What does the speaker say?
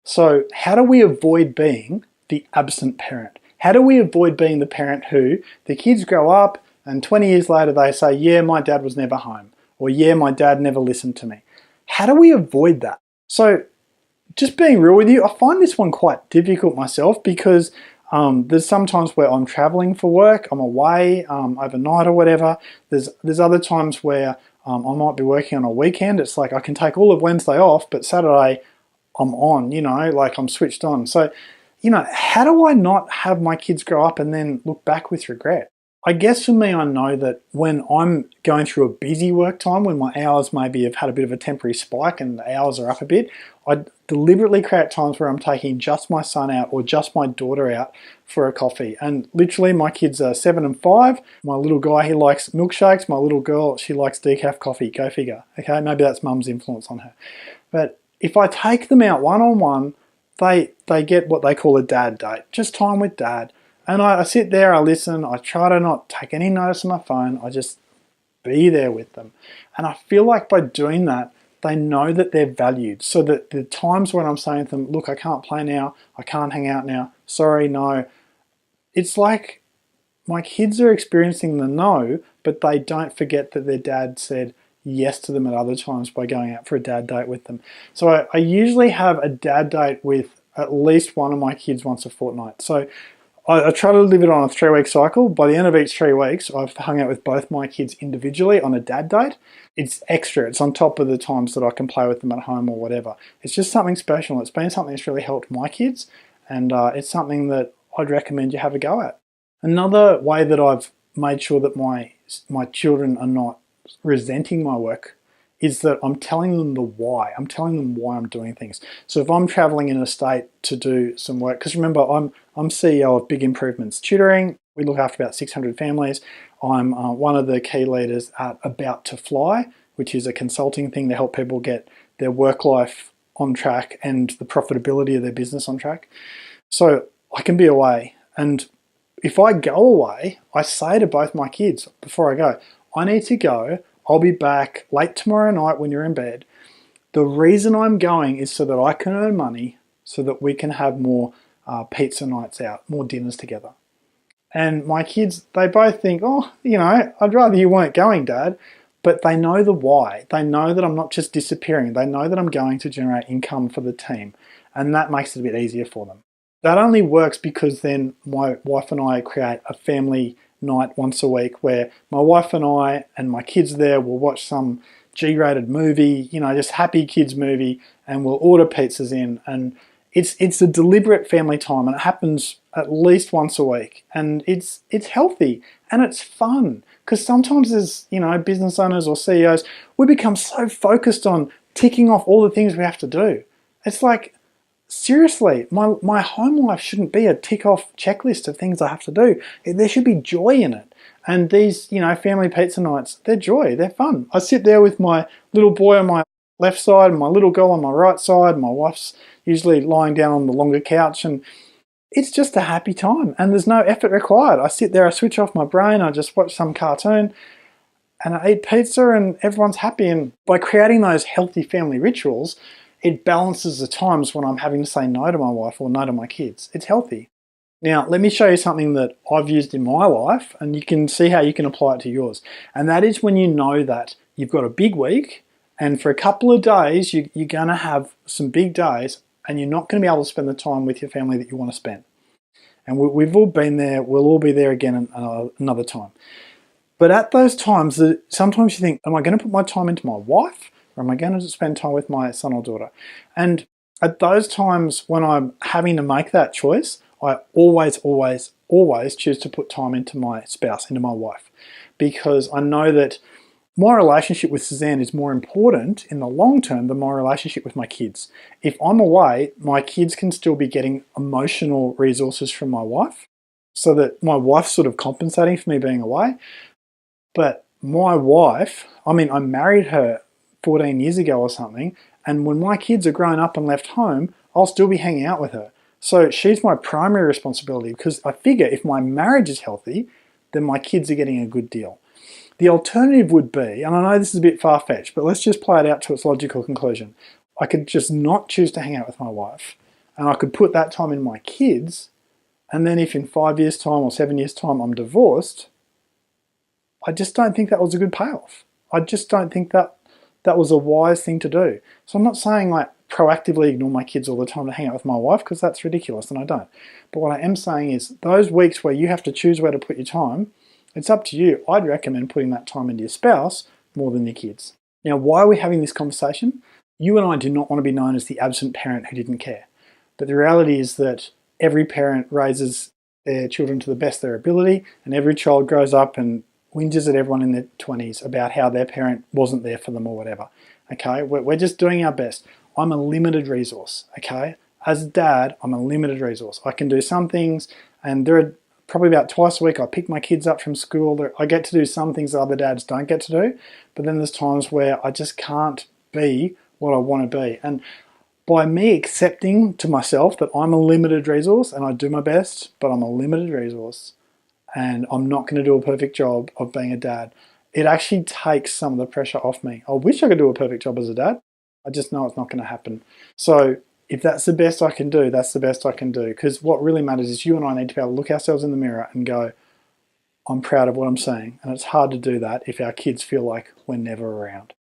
So how do we avoid being the absent parent? How do we avoid being the parent who the kids grow up and 20 years later they say, yeah, my dad was never home, or yeah, my dad never listened to me? How do we avoid that? So just being real with you, I find this one quite difficult myself because there's sometimes where I'm traveling for work, I'm away overnight or whatever. There's other times where I might be working on a weekend. It's like I can take all of Wednesday off, but Saturday I'm on, like I'm switched on. So, how do I not have my kids grow up and then look back with regret? I guess for me, I know that when I'm going through a busy work time, when my hours maybe have had a bit of a temporary spike and the hours are up a bit, I deliberately create times where I'm taking just my son out or just my daughter out for a coffee. And literally my kids are 7 and 5. My little guy, he likes milkshakes. My little girl, she likes decaf coffee. Go figure. Okay, maybe that's mum's influence on her. But if I take them out one-on-one, they get what they call a dad date, just time with dad. And I sit there, I listen, I try to not take any notice on my phone, I just be there with them. And I feel like by doing that, they know that they're valued. So that the times when I'm saying to them, look, I can't play now, I can't hang out now, sorry, no. It's like my kids are experiencing the no, but they don't forget that their dad said yes to them at other times by going out for a dad date with them. So I usually have a dad date with at least one of my kids once a fortnight. So I try to live it on a 3-week cycle. By the end of each 3 weeks, I've hung out with both my kids individually on a dad date. It's extra. It's on top of the times that I can play with them at home or whatever. It's just something special. It's been something that's really helped my kids, and it's something that I'd recommend you have a go at. Another way that I've made sure that my children are not resenting my work is that I'm telling them the why. I'm telling them why I'm doing things. So if I'm traveling in a state to do some work, because remember, I'm CEO of Big Improvements Tutoring. We look after about 600 families. I'm one of the key leaders at About to Fly, which is a consulting thing to help people get their work life on track and the profitability of their business on track. So I can be away. And if I go away, I say to both my kids before I go, I need to go. I'll be back late tomorrow night when you're in bed. The reason I'm going is so that I can earn money so that we can have more pizza nights out, more dinners together. And my kids, they both think, oh, I'd rather you weren't going, Dad. But they know the why. They know that I'm not just disappearing. They know that I'm going to generate income for the team. And that makes it a bit easier for them. That only works because then my wife and I create a family night once a week where my wife and I and my kids there will watch some G-rated movie, just happy kids movie, and we'll order pizzas in. And it's a deliberate family time, and it happens at least once a week. And it's healthy and it's fun, because sometimes as business owners or CEOs, we become so focused on ticking off all the things we have to do. It's like, seriously, my home life shouldn't be a tick-off checklist of things I have to do. There should be joy in it. And these, family pizza nights, they're joy, they're fun. I sit there with my little boy on my left side and my little girl on my right side. My wife's usually lying down on the longer couch, and it's just a happy time. And there's no effort required. I sit there, I switch off my brain, I just watch some cartoon, and I eat pizza, and everyone's happy. And by creating those healthy family rituals, it balances the times when I'm having to say no to my wife or no to my kids. It's healthy. Now, let me show you something that I've used in my life, and you can see how you can apply it to yours. And that is when you know that you've got a big week, and for a couple of days, you're going to have some big days, and you're not going to be able to spend the time with your family that you want to spend. And we've all been there. We'll all be there again another time. But at those times, sometimes you think, am I going to put my time into my wife? Or am I going to spend time with my son or daughter? And at those times when I'm having to make that choice, I always, always, always choose to put time into my spouse, into my wife, because I know that my relationship with Suzanne is more important in the long term than my relationship with my kids. If I'm away, my kids can still be getting emotional resources from my wife, so that my wife's sort of compensating for me being away. But my wife, I married her 14 years ago or something, and when my kids are grown up and left home, I'll still be hanging out with her. So she's my primary responsibility, because I figure if my marriage is healthy, then my kids are getting a good deal. The alternative would be, and I know this is a bit far-fetched, but let's just play it out to its logical conclusion. I could just not choose to hang out with my wife, and I could put that time in my kids, and then if in 5 years' time or 7 years' time I'm divorced, I just don't think that was a good payoff. I just don't think that that was a wise thing to do. So I'm not saying like proactively ignore my kids all the time to hang out with my wife, because that's ridiculous and I don't. But what I am saying is those weeks where you have to choose where to put your time, it's up to you. I'd recommend putting that time into your spouse more than your kids. Now, why are we having this conversation? You and I do not want to be known as the absent parent who didn't care. But the reality is that every parent raises their children to the best of their ability, and every child grows up and whinges at everyone in their 20s about how their parent wasn't there for them or whatever. Okay, we're just doing our best. I'm a limited resource, okay? As a dad, I'm a limited resource. I can do some things, and there are probably about twice a week I pick my kids up from school. I get to do some things that other dads don't get to do, but then there's times where I just can't be what I want to be. And by me accepting to myself that I'm a limited resource and I do my best, but I'm a limited resource and I'm not going to do a perfect job of being a dad, it actually takes some of the pressure off me. I wish I could do a perfect job as a dad. I just know it's not going to happen. So if that's the best I can do, that's the best I can do. Because what really matters is you and I need to be able to look ourselves in the mirror and go, I'm proud of what I'm saying. And it's hard to do that if our kids feel like we're never around.